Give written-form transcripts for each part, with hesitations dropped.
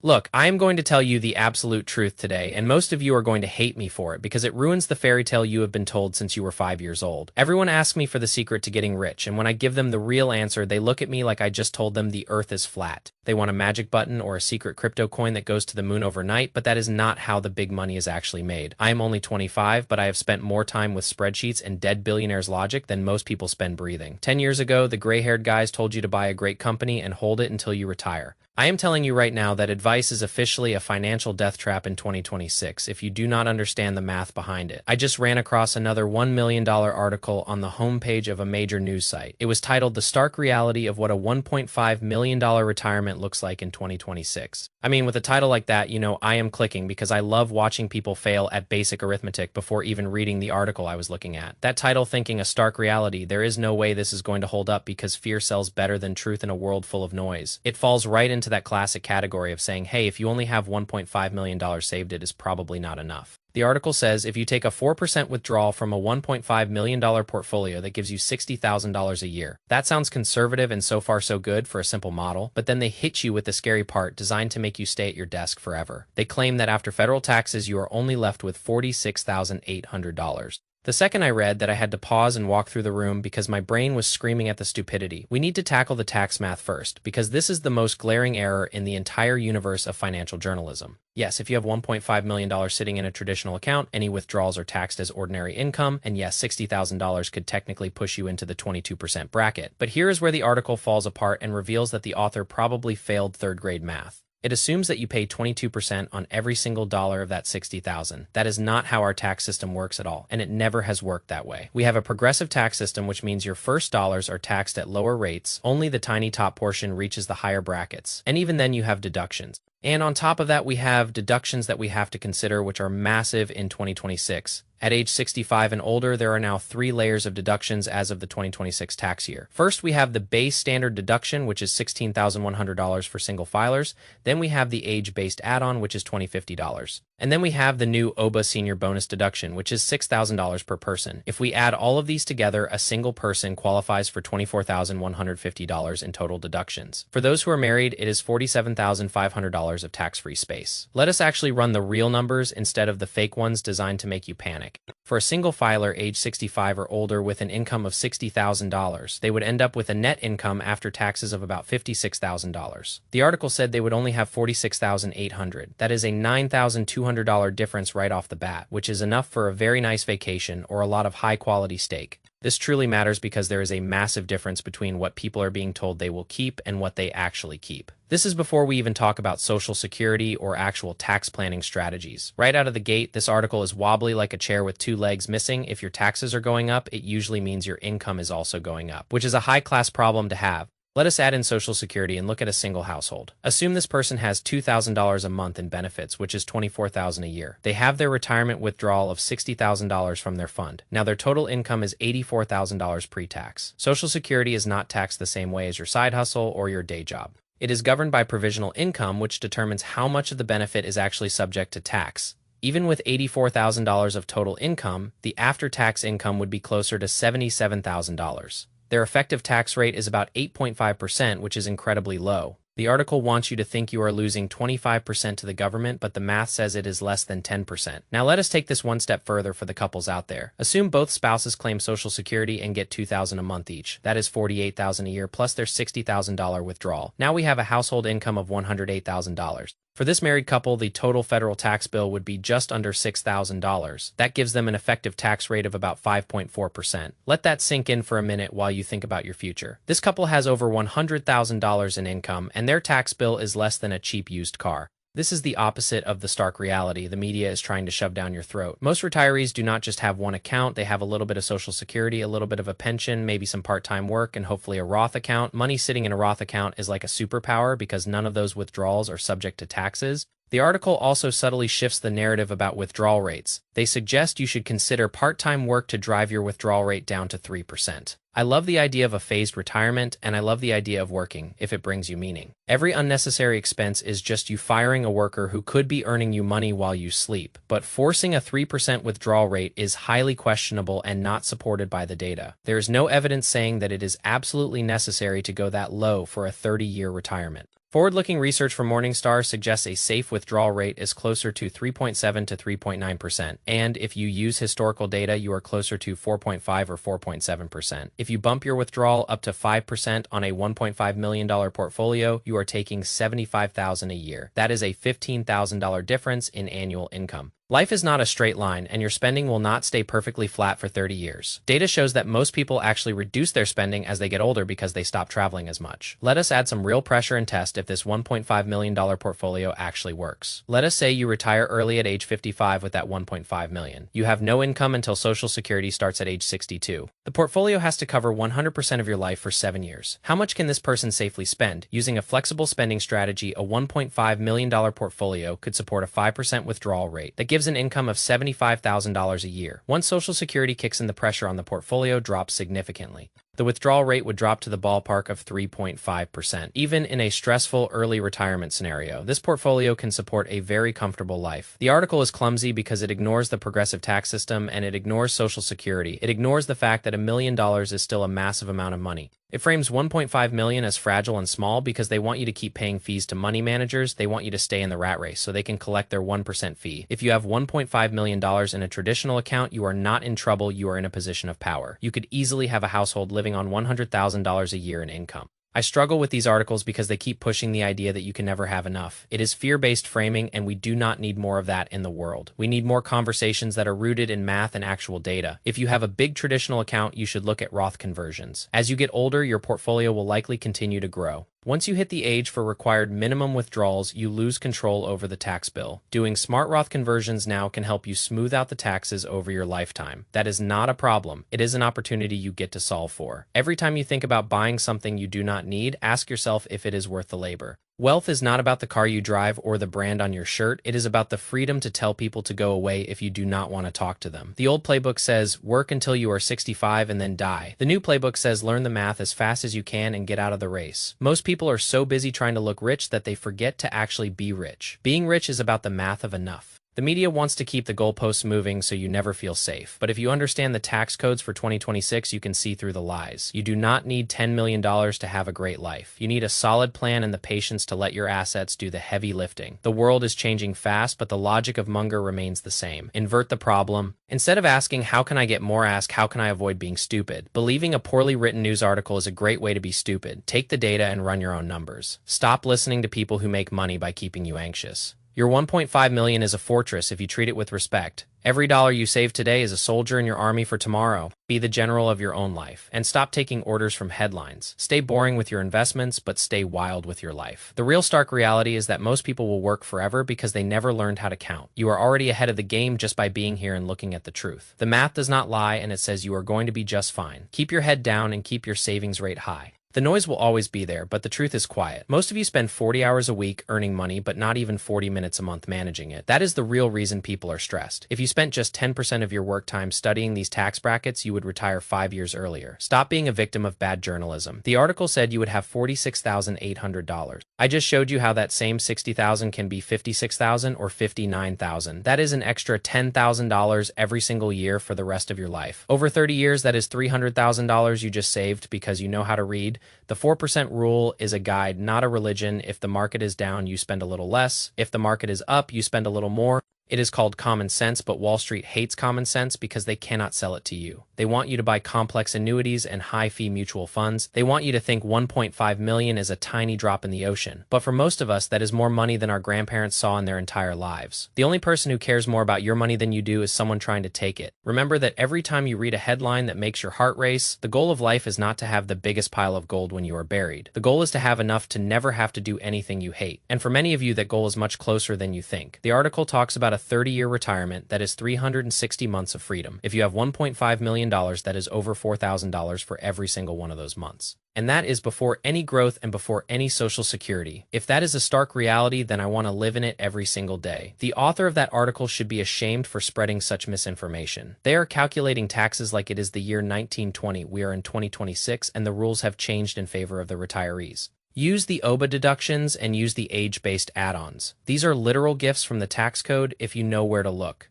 Look, I am going to tell you the absolute truth today, and most of you are going to hate me for it because it ruins the fairy tale you have been told since you were 5 years old. Everyone asks me for the secret to getting rich, and when I give them the real answer, they look at me like I just told them the earth is flat. They want a magic button or a secret crypto coin that goes to the moon overnight, but that is not how the big money is actually made. I am only 25, but I have spent more time with spreadsheets and dead billionaires' logic than most people spend breathing. 10 years ago, the gray-haired guys told you to buy a great company and hold it until you retire. I am telling you right now that advice is officially a financial death trap in 2026 if you do not understand the math behind it. I just ran across another $1 million article on the homepage of a major news site. It was titled "The Stark Reality of What a $1.5 million Retirement Looks Like in 2026." I mean, with a title like that, you know I am clicking because I love watching people fail at basic arithmetic before even reading the article I was looking at. That title thinking a stark reality, there is no way this is going to hold up because fear sells better than truth in a world full of noise. It falls right into that classic category of saying, hey, if you only have $1.5 million saved, it is probably not enough. The article says if you take a 4% withdrawal from a $1.5 million portfolio, that gives you $60,000 a year. That sounds conservative and so far so good for a simple model, but then they hit you with the scary part designed to make you stay at your desk forever. They claim that after federal taxes, you are only left with $46,800. The second I read that, I had to pause and walk through the room because my brain was screaming at the stupidity. We need to tackle the tax math first, because this is the most glaring error in the entire universe of financial journalism. Yes, if you have $1.5 million sitting in a traditional account, any withdrawals are taxed as ordinary income, and yes, $60,000 could technically push you into the 22% bracket. But here is where the article falls apart and reveals that the author probably failed third-grade math. It assumes that you pay 22% on every single dollar of that $60,000. That is not how our tax system works at all, and it never has worked that way. We have a progressive tax system, which means your first dollars are taxed at lower rates. Only the tiny top portion reaches the higher brackets, and even then you have deductions. And on top of that, we have deductions that we have to consider, which are massive in 2026. At age 65 and older, there are now 3 layers of deductions as of the 2026 tax year. First, we have the base standard deduction, which is $16,100 for single filers. Then we have the age-based add-on, which is $2,050. And then we have the new OBA senior bonus deduction, which is $6,000 per person. If we add all of these together, a single person qualifies for $24,150 in total deductions. For those who are married, it is $47,500 of tax-free space. Let us actually run the real numbers instead of the fake ones designed to make you panic. For a single filer age 65 or older with an income of $60,000, they would end up with a net income after taxes of about $56,000. The article said they would only have $46,800. That is a $9,200 difference right off the bat, which is enough for a very nice vacation or a lot of high-quality steak. This truly matters because there is a massive difference between what people are being told they will keep and what they actually keep. This is before we even talk about Social Security or actual tax planning strategies. Right out of the gate, this article is wobbly like a chair with 2 legs missing. If your taxes are going up, it usually means your income is also going up, which is a high-class problem to have. Let us add in Social Security and look at a single household. Assume this person has $2,000 a month in benefits, which is $24,000 a year. They have their retirement withdrawal of $60,000 from their fund. Now their total income is $84,000 pre-tax. Social Security is not taxed the same way as your side hustle or your day job. It is governed by provisional income, which determines how much of the benefit is actually subject to tax. Even with $84,000 of total income, the after-tax income would be closer to $77,000. Their effective tax rate is about 8.5%, which is incredibly low. The article wants you to think you are losing 25% to the government, but the math says it is less than 10%. Now let us take this one step further for the couples out there. Assume both spouses claim Social Security and get $2,000 a month each. That is $48,000 a year plus their $60,000 withdrawal. Now we have a household income of $108,000. For this married couple, the total federal tax bill would be just under $6,000. That gives them an effective tax rate of about 5.4%. Let that sink in for a minute while you think about your future. This couple has over $100,000 in income, and their tax bill is less than a cheap used car. This is the opposite of the stark reality the media is trying to shove down your throat. Most retirees do not just have one account, they have a little bit of Social Security, a little bit of a pension, maybe some part-time work, and hopefully a Roth account. Money sitting in a Roth account is like a superpower because none of those withdrawals are subject to taxes. The article also subtly shifts the narrative about withdrawal rates. They suggest you should consider part-time work to drive your withdrawal rate down to 3%. I love the idea of a phased retirement, and I love the idea of working, if it brings you meaning. Every unnecessary expense is just you firing a worker who could be earning you money while you sleep. But forcing a 3% withdrawal rate is highly questionable and not supported by the data. There is no evidence saying that it is absolutely necessary to go that low for a 30-year retirement. Forward-looking research from Morningstar suggests a safe withdrawal rate is closer to 3.7 to 3.9%, and if you use historical data, you are closer to 4.5 or 4.7%. If you bump your withdrawal up to 5% on a $1.5 million portfolio, you are taking $75,000 a year. That is a $15,000 difference in annual income. Life is not a straight line, and your spending will not stay perfectly flat for 30 years. Data shows that most people actually reduce their spending as they get older because they stop traveling as much. Let us add some real pressure and test if this $1.5 million portfolio actually works. Let us say you retire early at age 55 with that $1.5 million. You have no income until Social Security starts at age 62. The portfolio has to cover 100% of your life for 7 years. How much can this person safely spend? Using a flexible spending strategy, a $1.5 million portfolio could support a 5% withdrawal rate that gives an income of $75,000 a year. Once Social Security kicks in, the pressure on the portfolio drops significantly. The withdrawal rate would drop to the ballpark of 3.5%. Even in a stressful early retirement scenario, this portfolio can support a very comfortable life. The article is clumsy because it ignores the progressive tax system and it ignores Social Security. It ignores the fact that $1 million is still a massive amount of money. It frames $1.5 million as fragile and small because they want you to keep paying fees to money managers. They want you to stay in the rat race so they can collect their 1% fee. If you have $1.5 million in a traditional account, you are not in trouble. You are in a position of power. You could easily have a household living on $100,000 a year in income. I struggle with these articles because they keep pushing the idea that you can never have enough. It is fear-based framing, and we do not need more of that in the world. We need more conversations that are rooted in math and actual data. If you have a big traditional account, you should look at Roth conversions. As you get older, your portfolio will likely continue to grow. Once you hit the age for required minimum withdrawals, you lose control over the tax bill. Doing smart Roth conversions now can help you smooth out the taxes over your lifetime. That is not a problem. It is an opportunity you get to solve for. Every time you think about buying something you do not need, ask yourself if it is worth the labor. Wealth is not about the car you drive or the brand on your shirt. It is about the freedom to tell people to go away if you do not want to talk to them. The old playbook says, work until you are 65 and then die. The new playbook says, learn the math as fast as you can and get out of the race. Most people are so busy trying to look rich that they forget to actually be rich. Being rich is about the math of enough. The media wants to keep the goalposts moving so you never feel safe. But if you understand the tax codes for 2026, you can see through the lies. You do not need $10 million to have a great life. You need a solid plan and the patience to let your assets do the heavy lifting. The world is changing fast, but the logic of Munger remains the same. Invert the problem. Instead of asking, how can I get more, ask, how can I avoid being stupid? Believing a poorly written news article is a great way to be stupid. Take the data and run your own numbers. Stop listening to people who make money by keeping you anxious. Your $1.5 million is a fortress if you treat it with respect. Every dollar you save today is a soldier in your army for tomorrow. Be the general of your own life. And stop taking orders from headlines. Stay boring with your investments, but stay wild with your life. The real stark reality is that most people will work forever because they never learned how to count. You are already ahead of the game just by being here and looking at the truth. The math does not lie, and it says you are going to be just fine. Keep your head down and keep your savings rate high. The noise will always be there, but the truth is quiet. Most of you spend 40 hours a week earning money, but not even 40 minutes a month managing it. That is the real reason people are stressed. If you spent just 10% of your work time studying these tax brackets, you would retire 5 years earlier. Stop being a victim of bad journalism. The article said you would have $46,800. I just showed you how that same $60,000 can be $56,000 or $59,000. That is an extra $10,000 every single year for the rest of your life. Over 30 years, that is $300,000 you just saved because you know how to read. The 4% rule is a guide, not a religion. If the market is down, you spend a little less. If the market is up, you spend a little more. It is called common sense, but Wall Street hates common sense because they cannot sell it to you. They want you to buy complex annuities and high-fee mutual funds. They want you to think $1.5 million is a tiny drop in the ocean. But for most of us, that is more money than our grandparents saw in their entire lives. The only person who cares more about your money than you do is someone trying to take it. Remember that every time you read a headline that makes your heart race, the goal of life is not to have the biggest pile of gold when you are buried. The goal is to have enough to never have to do anything you hate. And for many of you, that goal is much closer than you think. The article talks about a 30-year retirement that is 360 months of freedom. If you have $1.5 million, that is over $4,000 for every single one of those months. And that is before any growth and before any Social Security. If that is a stark reality, then I want to live in it every single day. The author of that article should be ashamed for spreading such misinformation. They are calculating taxes like it is the year 1920. We are in 2026, and the rules have changed in favor of the retirees. Use the OBA deductions and use the age-based add-ons. These are literal gifts from the tax code if you know where to look.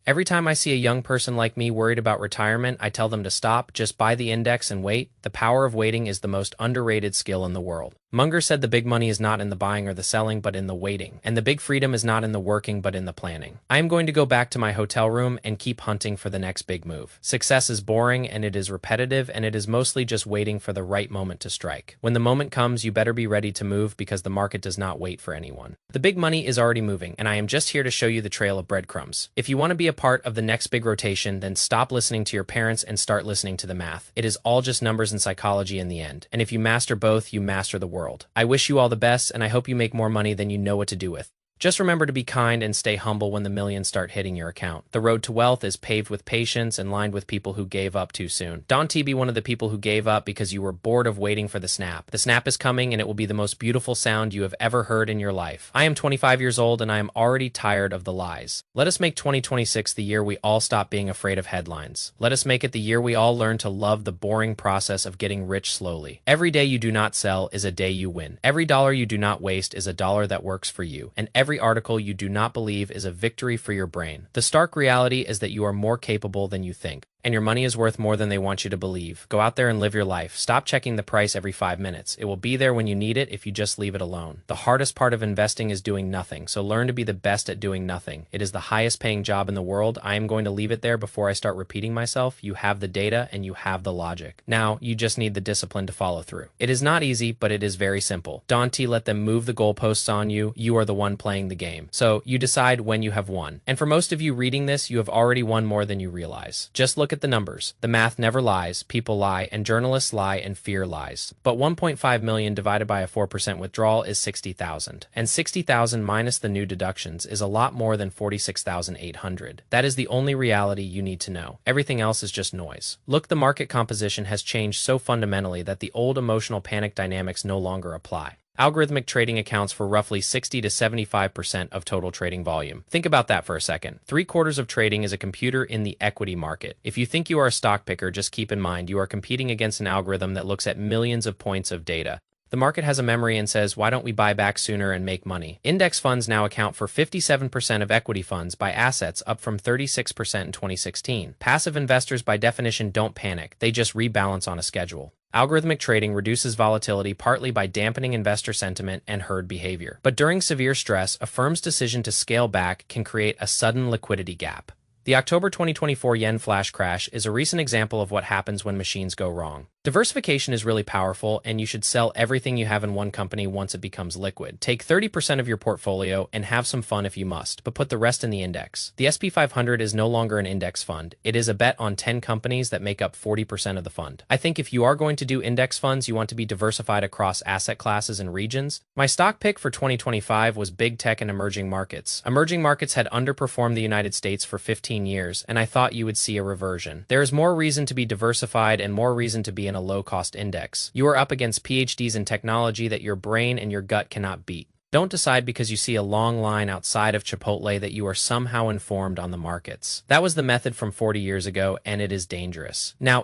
Every time I see a young person like me worried about retirement, I tell them to stop, just buy the index and wait. The power of waiting is the most underrated skill in the world. Munger said the big money is not in the buying or the selling, but in the waiting. And the big freedom is not in the working, but in the planning. I am going to go back to my hotel room and keep hunting for the next big move. Success is boring and it is repetitive and it is mostly just waiting for the right moment to strike. When the moment comes, you better be ready to move because the market does not wait for anyone. The big money is already moving, and I am just here to show you the trail of breadcrumbs. If you want to be a part of the next big rotation, then stop listening to your parents and start listening to the math. It is all just numbers and psychology in the end. And if you master both, you master the world. I wish you all the best, and I hope you make more money than you know what to do with. Just remember to be kind and stay humble when the millions start hitting your account. The road to wealth is paved with patience and lined with people who gave up too soon. Don't be one of the people who gave up because you were bored of waiting for the snap. The snap is coming and it will be the most beautiful sound you have ever heard in your life. I am 25 years old and I am already tired of the lies. Let us make 2026 the year we all stop being afraid of headlines. Let us make it the year we all learn to love the boring process of getting rich slowly. Every day you do not sell is a day you win. Every dollar you do not waste is a dollar that works for you. And every article you do not believe is a victory for your brain. The stark reality is that you are more capable than you think. And your money is worth more than they want you to believe. Go out there and live your life. Stop checking the price every 5 minutes. It will be there when you need it if you just leave it alone. The hardest part of investing is doing nothing, so learn to be the best at doing nothing. It is the highest paying job in the world. I am going to leave it there before I start repeating myself. You have the data and you have the logic. Now, you just need the discipline to follow through. It is not easy, but it is very simple. Don't let them move the goalposts on you. You are the one playing the game. So you decide when you have won. And for most of you reading this, you have already won more than you realize. Just look at the numbers. The math never lies, people lie, and journalists lie, and fear lies. But 1.5 million divided by a 4% withdrawal is 60,000. And 60,000 minus the new deductions is a lot more than 46,800. That is the only reality you need to know. Everything else is just noise. Look, the market composition has changed so fundamentally that the old emotional panic dynamics no longer apply. Algorithmic trading accounts for roughly 60 to 75% of total trading volume. Think about that for a second. 3/4 of trading is a computer in the equity market. If you think you are a stock picker, just keep in mind you are competing against an algorithm that looks at millions of points of data. The market has a memory and says, why don't we buy back sooner and make money? Index funds now account for 57% of equity funds by assets, up from 36% in 2016. Passive investors by definition don't panic, they just rebalance on a schedule. Algorithmic trading reduces volatility partly by dampening investor sentiment and herd behavior. But during severe stress, a firm's decision to scale back can create a sudden liquidity gap. The October 2024 yen flash crash is a recent example of what happens when machines go wrong. Diversification is really powerful, and you should sell everything you have in one company once it becomes liquid. Take 30% of your portfolio and have some fun if you must, but put the rest in the index. The SP 500 is no longer an index fund. It is a bet on 10 companies that make up 40% of the fund. I think if you are going to do index funds, you want to be diversified across asset classes and regions. My stock pick for 2025 was big tech and emerging markets. Emerging markets had underperformed the United States for 15 years, and I thought you would see a reversion. There is more reason to be diversified and more reason to be in a low-cost index. You are up against PhDs in technology that your brain and your gut cannot beat. Don't decide because you see a long line outside of Chipotle that you are somehow informed on the markets. That was the method from 40 years ago, and it is dangerous. Now,